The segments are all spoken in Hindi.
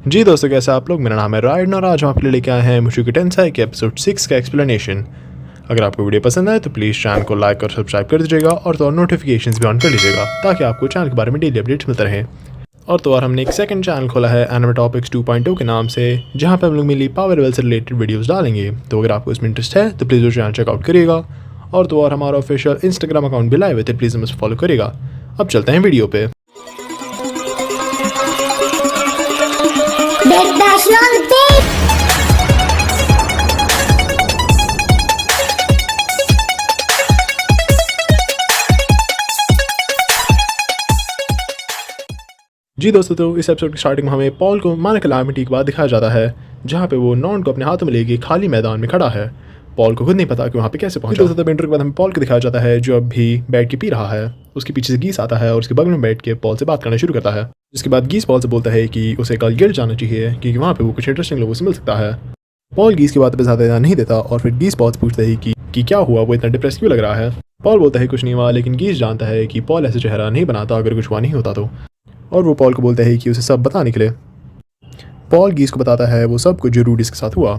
जी दोस्तों, कैसे आप लोग। मेरा नाम है रायन और आज हम आपके लिए लेके आए हैं मुश्किल टेंसाई के एपिसोड 6 का एक्सप्लेनेशन। अगर आपको वीडियो पसंद आए तो प्लीज़ चैनल को लाइक और सब्सक्राइब कर दीजिएगा और तो और नोटिफिकेशंस भी ऑन कर लीजिएगा ताकि आपको चैनल के बारे में डेली अपडेट्स मिलते रहें। और तो और हमने एक सेकंड चैनल खोला है एनिमे टॉपिक्स 2.0 के नाम से, जहाँ पर हम लोग मिली पावर लेवल से रिलेटेड वीडियोज़ डालेंगे। तो अगर आपको इसमें इंटरेस्ट है तो प्लीज़ वो चैनल चेकआउट करिएगा। और तो और हमारा ऑफिशियल इंस्टाग्राम अकाउंट भी लाइव है, तो प्लीज़ हमें फॉलो करिएगा। अब चलते हैं वीडियो पे। जी दोस्तों, तो इस एपिसोड की स्टार्टिंग में हमें पॉल को माना कैलामिटी के बाद दिखाया जाता है, जहाँ पे वो नॉन को अपने हाथों में लेके खाली मैदान में खड़ा है। पॉल को खुद नहीं पता कि वहाँ पे कैसे पहुंचा। दोस्तों, इंटरव्यू के बाद हमें पॉल को दिखाया जाता है जो अब भी बैठ के पी रहा है। उसके पीछे से गीस आता है और उसके बगल में बैठ के पॉल से बात करना शुरू करता है। जिसके बाद गीस पॉल से बोलता है कि उसे कल गिल्ड जाना चाहिए क्योंकि वहाँ पे वो कुछ इंटरेस्टिंग लोगों से मिल सकता है। पॉल गीस की बात पे ज़्यादा ध्यान नहीं देता और फिर गीस पॉल से पूछता है कि क्या हुआ, वो इतना डिप्रेस क्यों लग रहा है। पॉल बोलता है कुछ नहीं हुआ, लेकिन गीस जानता है कि पॉल ऐसे चेहरा नहीं बनाता अगर कुछ हुआ नहीं होता तो। और वो पॉल को बोलता है कि उसे सब बता निकले। पॉल गीस को बताता है वो सब कुछ जो रूडीस के साथ हुआ।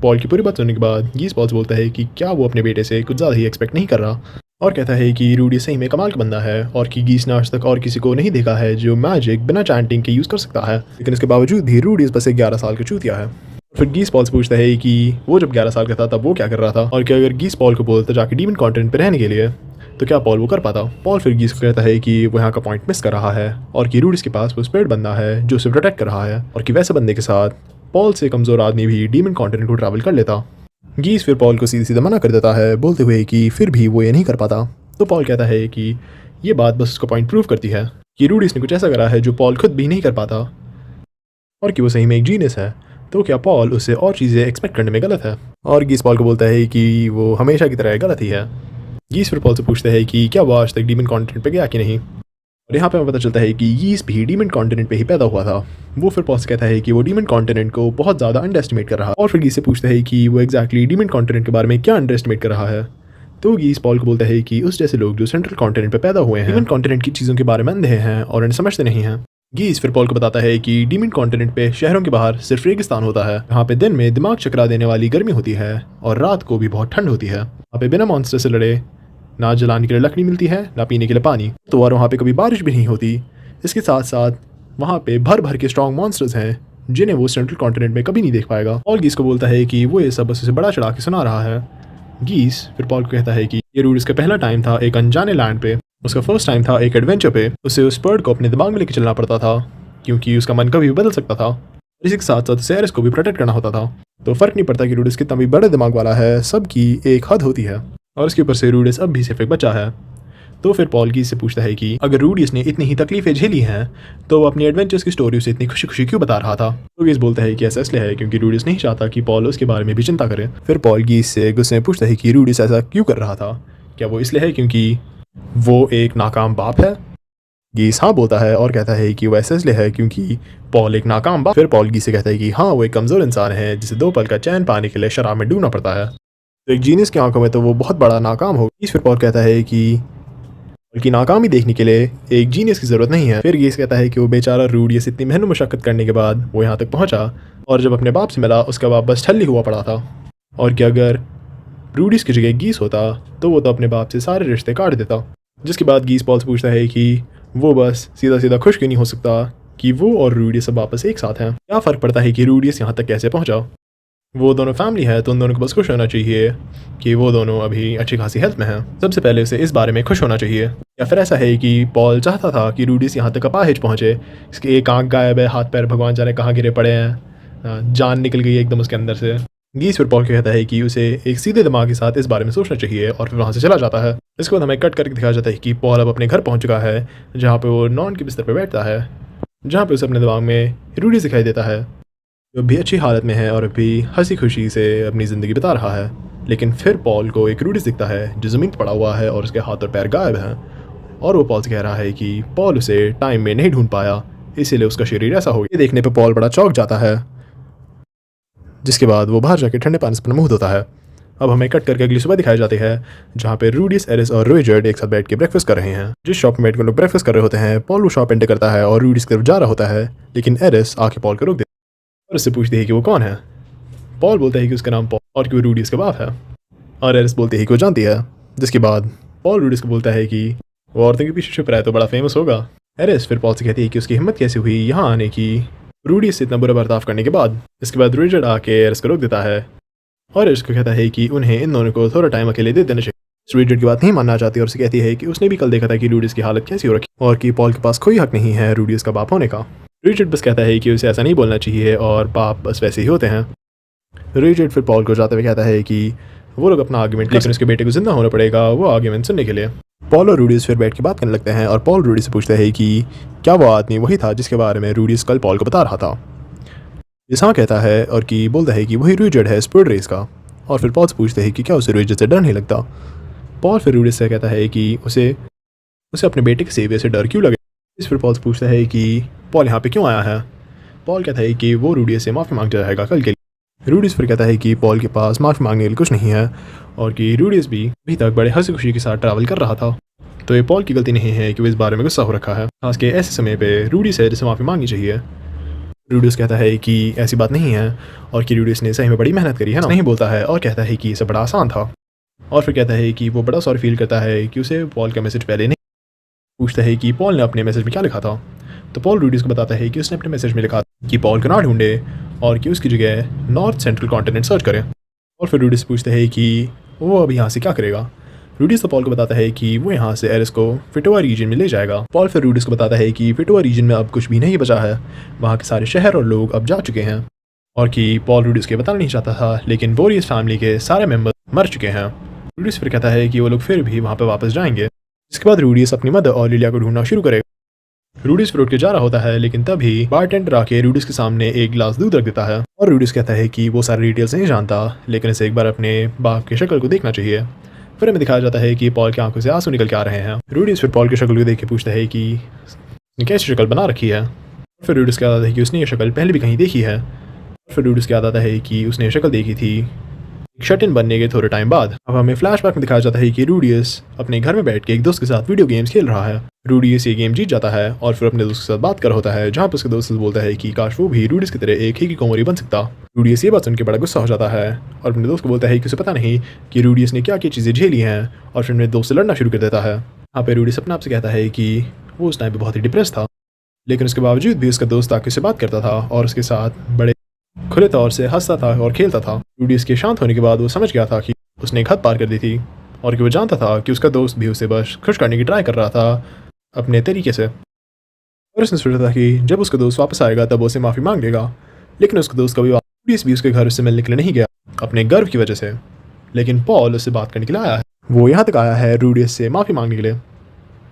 पॉल की पूरी बात सुनने के बाद गीस पॉल से बोलता है कि क्या वो अपने बेटे से कुछ ज़्यादा ही एक्सपेक्ट नहीं कर रहा, और कहता है कि रूडी सही में कमाल का बंदा है और कि गीस ने आज तक और किसी को नहीं देखा है जो मैजिक बिना चैंटिंग के यूज़ कर सकता है। लेकिन इसके बावजूद भी रूडीस बस एक 11 साल का चूतिया है। फिर गीस पॉल से पूछता है कि वो जब 11 साल का था तब वो क्या कर रहा था, और कि अगर गीस पॉल को बोलता जाके डीमन कॉन्टिनेंट पर रहने के लिए तो क्या पॉल वो कर पाता। पॉल फिर गीस को कहता है कि वो यहाँ का पॉइंट मिस कर रहा है और कि रूडीस के पास वो स्पिरिट बंदा है जो उसे प्रोटेक्ट कर रहा है, और कि वैसे बंदे के साथ पॉल से कमज़ोर आदमी भी डीमन कॉन्टिनेंट को ट्रैवल कर लेता। गीस फिर पॉल को सीधे सीधा मना कर देता है, बोलते हुए कि फिर भी वो ये नहीं कर पाता। तो पॉल कहता है कि ये बात बस उसका पॉइंट प्रूव करती है कि रूडीस ने कुछ ऐसा करा है जो पॉल खुद भी नहीं कर पाता, और कि वो सही में एक जीनियस है। तो क्या पॉल उससे और चीज़ें एक्सपेक्ट करने में गलत है। और गीस पॉल को बोलता है कि वो हमेशा की तरह गलत ही है। गीस फिर पॉल से पूछता है कि क्या वो आज तक डीमन कॉन्टिनेंट पे गया कि नहीं, और यहाँ पे हमें पता चलता है कि गीस भी डीमन कॉन्टिनेंट पे ही पैदा हुआ था। वो फिर पॉल से कहता है कि वो डीमन कॉन्टिनेंट को बहुत ज़्यादा अंडर एस्टिमेट कर रहा है, और फिर गीस से पूछता है कि वो एक्जैक्टली डीमन कॉन्टिनेंट के बारे में क्या अंडर एस्टिमेट कर रहा है। तो गीस पॉल को बोलता है कि उस जैसे लोग जो सेंट्रल कॉन्टिनेंट पे पैदा हुए हैं डीमन कॉन्टिनेंट की चीज़ों के बारे में अंधे हैं और इन्हें समझते नहीं हैं। गीस फिर पॉल को बताता है कि डीमन कॉन्टिनेंट पे शहरों के बाहर सिर्फ रेगिस्तान होता है, जहाँ पे दिन में दिमाग चकरा देने वाली गर्मी होती है और रात को भी बहुत ठंड होती है। वहाँ पे बिना मॉन्स्टर से लड़े ना जलाने के लिए लकड़ी मिलती है ना पीने के लिए पानी, तो और वहाँ पे कभी बारिश भी नहीं होती। इसके साथ साथ वहाँ पे भर भर के स्ट्रॉन्ग मॉन्स्टर्स हैं जिन्हें वो सेंट्रल कॉन्टिनेंट में कभी नहीं देख पाएगा। पॉल गीस को बोलता है कि वो ये सब बस उसे बड़ा चढ़ा के सुना रहा है। गीस फिर पॉल को कहता है कि ये रूडीस का पहला टाइम था एक अनजाने लैंड पे, उसका फर्स्ट टाइम था एक एडवेंचर पे। उसे उस बर्ड को अपने दिमाग में लेकर चलना पड़ता था क्योंकि उसका मन कभी भी बदल सकता था। इसी के साथ साथ सेरेस को भी प्रोटेक्ट करना होता था। तो फर्क नहीं पड़ता कि रूडीस कितना भी बड़े दिमाग वाला है, सबकी एक हद होती है, और इसके ऊपर से रूडीस अब भी सिर्फ एक बच्चा है। तो फिर पॉल गीस से पूछता है कि अगर रूडीस ने इतनी ही तकलीफें झेली हैं तो वो अपनी एडवेंचर्स की स्टोरी उसे इतनी खुशी खुशी क्यों बता रहा था। तो गीस बोलता है कि ऐसा इसलिए है क्योंकि रूडीस नहीं चाहता कि पॉल उसके बारे में भी चिंता करे। फिर पॉल गीस से गुस्से में पूछता है कि रूडीस ऐसा क्यों कर रहा था, क्या वो इसलिए है क्योंकि वो एक नाकाम बाप है। गीस हाँ बोलता है और कहता है कि वो ऐसा इसलिए है क्योंकि पॉल एक नाकाम बाप। फिर पॉल गीस से कहता है कि हाँ, वो एक कमज़ोर इंसान है जिसे 2 पल का चैन पाने के लिए शराब में डूबना पड़ता है, तो एक जीनियस की आंखों में तो वो बहुत बड़ा नाकाम हो। गीस फिर पॉल कहता है कि बल्कि नाकामी देखने के लिए एक जीनियस की ज़रूरत नहीं है। फिर गीस कहता है कि वो बेचारा रूडीस इतनी मेहनत मुशक्कत करने के बाद वो यहाँ तक पहुँचा, और जब अपने बाप से मिला उसका बाप बस ठल्ली हुआ पड़ा था, और कि अगर रूडीस की जगह गीस होता तो वो तो अपने बाप से सारे रिश्ते काट देता। जिसके बाद गीस पॉल से पूछता है कि वो बस सीधा सीधा खुश क्यों नहीं हो सकता कि वो और रूडीस अब वापस एक साथ हैं। क्या फ़र्क पड़ता है कि रूडीस यहाँ तक कैसे पहुँचा, वो दोनों फैमिली है तो उन दोनों को बस खुश होना चाहिए कि वो दोनों अभी अच्छी खासी हेल्थ में हैं। सबसे पहले उसे इस बारे में खुश होना चाहिए। या फिर ऐसा है कि पॉल चाहता था कि रूडीस यहाँ तक अपाहिज पहुँचे, इसके एक आंख गायब है, हाथ पैर भगवान जाने कहाँ गिरे पड़े हैं, जान निकल गई एकदम उसके अंदर से। गीस फिर पॉल को कहता है कि उसे एक सीधे दिमाग के साथ इस बारे में सोचना चाहिए, और फिर वहाँ से चला जाता है। इसके बाद हमें कट करके दिखाया जाता है कि पॉल अब अपने घर पहुँच चुका है, जहाँ पे वो नॉन के बिस्तर पर बैठता है, जहाँ पे उसे अपने दिमाग में रूडीस दिखाई देता है जो भी अच्छी हालत में है और अभी हंसी खुशी से अपनी ज़िंदगी बिता रहा है। लेकिन फिर पॉल को एक रूडीस दिखता है जो ज़मीन पर पड़ा हुआ है और उसके हाथ और पैर गायब हैं, और वो पॉल से कह रहा है कि पॉल उसे टाइम में नहीं ढूंढ पाया, इसीलिए उसका शरीर ऐसा हो गया। ये देखने पर पॉल बड़ा चौंक जाता है, जिसके बाद वो बाहर जाके ठंडे पानी से अपना मुँह धोता है। अब हमें कट करके अगली सुबह दिखाई जाती है जहाँ पे रूडीस, एरिस और रोइजर्ड एक साथ बैठ के ब्रेकफास्ट कर रहे हैं। जिस शॉप में बैठ कर लोग ब्रेकफास्ट कर रहे होते हैं, पॉल वो शॉप एंटर करता है और रूडीस की तरफ जा रहा होता है, लेकिन एरिस आके पॉल को रोक देती है और उससे पूछती है कि वो कौन है। पॉल बोलता है कि उसका नाम पॉल और कि वो रूडीस का बाप है, और एरिस बोलती है कि वो जानती है। जिसके बाद पॉल रूडीस को बोलता है कि वो औरतों के पीछे छुप रहा है तो बड़ा फेमस होगा। एरिस फिर पॉल से कहती है कि उसकी हिम्मत कैसे हुई यहाँ आने की रूडीस से इतना बुरा बर्ताव करने के बाद। इसके बाद रोइजर्ड आके एरिस को रोक देता है और एरिस को कहता है कि उन्हें इन दोनों को थोड़ा टाइम अकेले दे देना चाहिए। रोइजर्ड की बात नहीं मानना चाहती और उसे कहती है कि उसने भी कल देखा था कि रूडीस की हालत कैसी हो रखी और कि पॉल के पास कोई हक नहीं है रूडीस का बाप होने का। रोइजर्ड बस कहता है कि उसे ऐसा नहीं बोलना चाहिए और बाप बस वैसे ही होते हैं। रोइजर्ड फिर पॉल को जाते हुए कहता है कि वो लोग अपना आर्ग्यूमेंट, लेकिन उसके बेटे को जिंदा होना पड़ेगा वो आर्ग्यूमेंट सुनने के लिए। पॉल और रूडीस फिर बैठ के बात करने लगते हैं और पॉल रूडीस से पूछता है कि क्या वो आदमी वही था जिसके बारे में रूडीस कल पॉल को बता रहा था। इस हाँ कहता है और कि बोलता है कि वही रोइजर्ड है स्पीड रेस का। और फिर पॉल से पूछते हैं कि क्या उसे रोइजर्ड से डर नहीं लगता। पॉल फिर रूडीस से कहता है कि उसे अपने बेटे के सेवियर से डर क्यों लगे। इस फिर पॉल से पूछता है कि पॉल यहाँ पे क्यों आया है। पॉल कहता है कि वो रूडीस से माफ़ी मांग जाएगा कल के लिए। रूडीस फिर कहता है कि पॉल के पास माफ़ी मांगने के लिए कुछ नहीं है और कि रूडीस भी अभी तक बड़े हंसी खुशी के साथ ट्रैवल कर रहा था, तो ये पॉल की गलती नहीं है कि वो इस बारे में गुस्सा हो रखा है। खास के ऐसे समय पे रूडीस है जिसे माफ़ी मांगनी चाहिए। रूडीस कहता है कि ऐसी बात नहीं है और कि रूडीस ने सही में बड़ी मेहनत करी है ना। नहीं बोलता है और कहता है कि ये सब बड़ा आसान था और फिर कहता है कि वो बड़ा सॉरी फील करता है कि उसे पॉल का मैसेज पहले नहीं। पूछता है कि पॉल ने अपने मैसेज में क्या लिखा था, तो पॉल रूडीस को बताता है कि उसने अपने मैसेज में लिखा कि पॉल को ना ढूंढे और कि उसकी जगह नॉर्थ सेंट्रल कॉन्टिनेंट सर्च करें। और फिर रूडीस पूछते हैं कि वो अभी यहाँ से क्या करेगा। रूडीस तो पॉल को बताता है कि वो यहाँ से एरिस को फिटोआ रीजन में ले जाएगा। पॉल फिर रूडीस को बताता है कि फिटोआ रीजन में अब कुछ भी नहीं बचा है, वहाँ के सारे शहर और लोग अब जा चुके हैं और कि पॉल रूडीस के बताना नहीं चाहता था, लेकिन बोरियस फैमिली के सारे मेंबर मर चुके हैं। रूडीस फिर कहता है कि वो लोग फिर भी वहाँ पर वापस जाएंगे। इसके बाद रूडीस अपनी मदर और लिलिया को ढूंढना शुरू करेगा। रूडीस फिर उठ के जा रहा होता है, लेकिन तभी बारटेंडर आके रूडीस के सामने एक गिलास दूध रख देता है और रूडीस कहता है कि वो सारे डिटेल्स नहीं जानता, लेकिन इसे एक बार अपने बाप की शक्ल को देखना चाहिए। फिर हमें दिखाया जाता है कि पॉल की आंखों से आंसू निकल के आ रहे हैं। रूडीस फिर पॉल की शक्ल को देख के पूछता है कि कैसी शक्ल बना रखी है। फिर रूडीस को याद आता है कि उसने ये शक्ल पहले भी कहीं देखी है। फिर रूडीस को याद आता है कि उसने ये शक्ल देखी थी शट इन बनने के थोड़े टाइम बाद। अब हमें फ्लैशबैक में दिखाया जाता है कि रूडीस अपने घर में बैठ के एक दोस्त के साथ वीडियो गेम्स खेल रहा है। रूडीस ये गेम जीत जाता है और फिर अपने दोस्त के साथ बात कर होता है, जहाँ पर उसके दोस्त बोलता है कि काश वो भी रूडीस की तरह एक ही की कोमरी बन सकता। रूडीस ये बात सुन के बड़ा गुस्सा हो जाता है और अपने दोस्त को बोलता है कि उसे पता नहीं कि रूडीस ने क्या क्या चीज़ें झेली हैं और फिर अपने दोस्त से लड़ना शुरू कर देता है। यहाँ पे रूडीस अपने आप से कहता है कि वो उस टाइम पर बहुत ही डिप्रेस था, लेकिन उसके बावजूद भी उसका दोस्त आके उससे बात करता था और उसके साथ बड़े खुले तौर से हंसता था और खेलता था। रूडीस के शांत होने के बाद वो समझ गया था कि उसने एक हद पार कर दी थी और कि वो जानता था कि उसका दोस्त भी उसे बस खुश करने की ट्राई कर रहा था अपने तरीके से। और उसने सोचा था कि जब उसका दोस्त वापस आएगा तब वो उसे माफ़ी मांग लेगा, लेकिन उसका दोस्त कभी रूडीस भी उसके घर उससे मिलने के लिए नहीं गया अपने गर्व की वजह से। लेकिन पॉल उससे बात करने के लिए आया है, वो यहाँ तक आया है रूडीस से माफ़ी मांगने के लिए।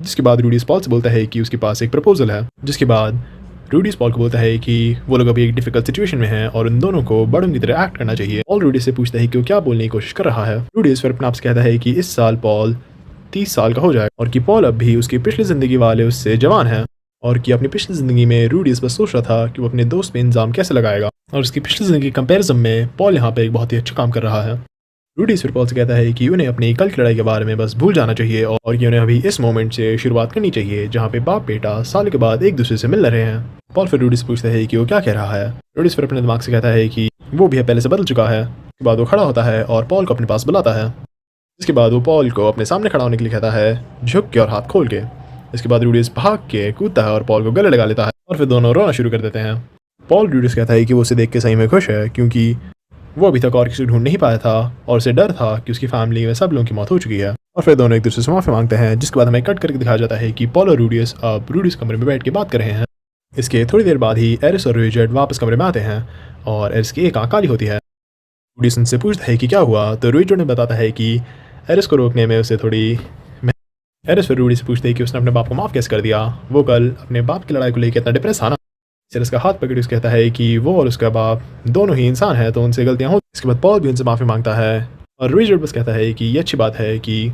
जिसके बाद रूडीस पॉल से बोलता है कि उसके पास एक प्रपोजल है। जिसके बाद रूडीस पॉल को बोलता है कि वो लोग अभी एक डिफिकल्ट सिचुएशन में हैं और उन दोनों को बड़ों की तरह एक्ट करना चाहिए। पॉल रूडीस से पूछता है कि वो क्या बोलने की कोशिश कर रहा है। रूडीस फिर अपने आप से कहता है कि इस साल पॉल 30 साल का हो जाए और कि पॉल अब भी उसकी पिछली ज़िंदगी वाले उससे जवान हैं और कि अपनी पिछली ज़िंदगी में रूडीस बस सोच रहा था कि वो अपने दोस्त पे इंजाम कैसे लगाएगा और उसकी पिछली ज़िंदगी के कंपेरिजन में पॉल यहाँ पे एक बहुत ही अच्छा काम कर रहा है। रूडीस फिर पॉल से कहता है कि उन्हें अपनी कल की लड़ाई के बारे में बस भूल जाना चाहिए और कि उन्हें अभी इस मोमेंट से शुरुआत करनी चाहिए जहाँ पे बाप बेटा साल के बाद एक दूसरे से मिल रहे हैं। पॉल फिर रूडीस पूछता है कि वो क्या कह रहा है। रूडीस फिर अपने दिमाग से कहता है कि वो भी पहले से बदल चुका है। उसके बाद वो खड़ा होता है और पॉल को अपने पास बुलाता है। इसके बाद वो पॉल को अपने सामने खड़ा होने के लिए कहता है, झुक के और हाथ खोल के। इसके बाद रूडीस भाग के कूदता है और पॉल को गले लगा लेता है और फिर दोनों रोना शुरू कर देते हैं। पॉल रूडीस कहता है कि वो उसे देख के सही में खुश है क्योंकि वो अभी तक और किसी को ढूंढ नहीं पाया था और उसे डर था कि उसकी फैमिली में सब लोगों की मौत हो चुकी है। और फिर दोनों एक दूसरे से माफ़ी मांगते हैं। जिसके बाद हमें कट करके दिखाया जाता है कि पॉल और रूडीस अब रूडीस कमरे में बैठ के बात कर रहे हैं। इसके थोड़ी देर बाद ही एरिस और रोइजर्ड वापस कमरे में आते हैं और एरिस की एक आंख काली होती है। रूडीस उनसे पूछता है कि क्या हुआ, तो रोइजर्ड ने बताता है कि एरिस को रोकने में उसे थोड़ी एरिस फिर रूडीस से पूछते हैं कि उसने अपने बाप को माफ़ कैसे कर दिया। वो कल अपने बाप की लड़ाई को लेकर इतना डिप्रेस था ना। एरिस का हाथ पकड़ उसका कहता है कि वो और उसका बाप दोनों ही इंसान है तो उनसे गलतियां हो। इसके बाद पॉल भी उनसे माफ़ी मांगता है और रोइजर्ड बस कहता है कि ये अच्छी बात है कि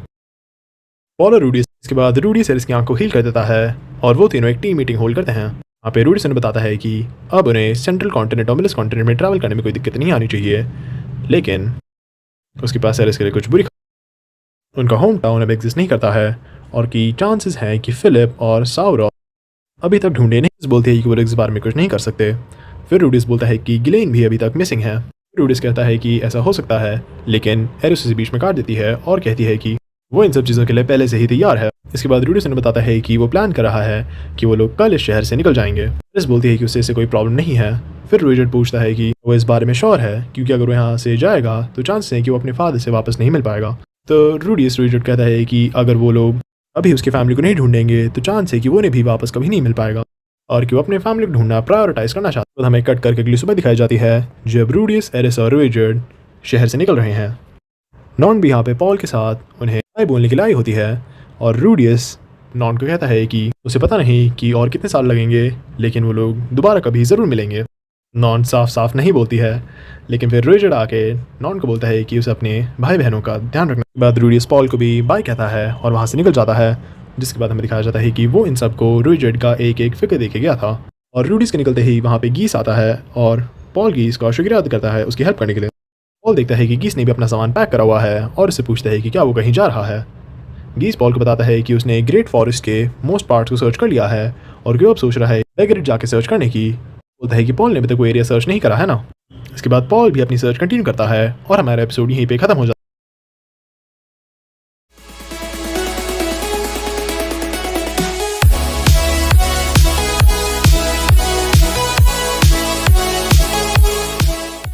पॉल और रूडीस। इसके बाद रूडीस एरिस की आंख को हील कर देता है और वो तीनों एक टीम मीटिंग होल्ड करते हैं। यहाँ पे रूडीस उन्हें बताता है कि अब उन्हें सेंट्रल कॉन्टिनेंट और मिडिल कॉन्टिनेंट में ट्रैवल करने में कोई दिक्कत नहीं आनी चाहिए, लेकिन उसके पास एरिस के लिए कुछ बुरी खबर। उनका होम टाउन अब एग्जिस्ट नहीं करता है और की चांसेस हैं कि फिलिप और साउरो अभी तक ढूंढे नहीं। बोलती है कि वो इस बारे में कुछ नहीं कर सकते। फिर रूडिस बोलता है कि गिलेन भी अभी तक मिसिंग है। रूडिस कहता है कि ऐसा हो सकता है, लेकिन एरिस उसे बीच में काट देती है और कहती है कि वो इन सब चीज़ों के लिए पहले से ही तैयार है। इसके बाद रूडिस उन्हें बताता है कि वो प्लान कर रहा है कि वो लोग कल इस शहर से निकल जाएंगे। एरिस बोलती है कि उसे इससे कोई प्रॉब्लम नहीं है। फिर रूडिस पूछता है कि वो इस बारे में श्योर है, क्योंकि अगर वो यहाँ से जाएगा तो चांस है कि वो अपने फादर से वापस नहीं मिल पाएगा। तो रूडिस कहता है कि अगर वो लोग अभी उसकी फैमिली को नहीं ढूंढेंगे तो चांस है कि वो उन्हें भी वापस कभी नहीं मिल पाएगा और कि वो अपने फैमिली को ढूंढना प्रायोरिटाइज करना चाहता है। तो हमें कट करके अगली सुबह दिखाई जाती है जब रूडियस, एरिस और रिचर्ड शहर से निकल रहे हैं। नॉन भी यहाँ पे पॉल के साथ उन्हें बाय बोलने के लिए आई होती है और रूडियस नॉन को कहता है कि उसे पता नहीं कि और कितने साल लगेंगे, लेकिन वो लोग दोबारा कभी ज़रूर मिलेंगे। नॉन साफ साफ नहीं बोलती है, लेकिन फिर रिचर्ड आके नॉन को बोलता है कि उसे अपने भाई बहनों का ध्यान रखने के बाद रूडियस पॉल को भी बाय कहता है और वहाँ से निकल जाता है। जिसके बाद हमें दिखाया जाता है कि वो इन सबको रूडियस का एक एक फिक्र देके गया था। और रूडियस के निकलते ही वहाँ पे गीस आता है और पॉल गीस का शुक्रिया अदा करता है उसकी हेल्प करने के लिए। पॉल देखता है कि गीस ने भी अपना सामान पैक करा हुआ है और उससे पूछता है कि क्या वो कहीं जा रहा है। गीस पॉल को बताता है कि उसने ग्रेट फॉरेस्ट के मोस्ट पार्ट्स को सर्च कर लिया है और क्यों अब सोच रहा है बैगरेट जाके सर्च करने की। बोलता है कि पॉल ने अभी तक कोई एरिया सर्च नहीं करा है ना। इसके बाद पॉल भी अपनी सर्च कंटिन्यू करता है और हमारा एपिसोड यहीं पे खत्म हो जाता है।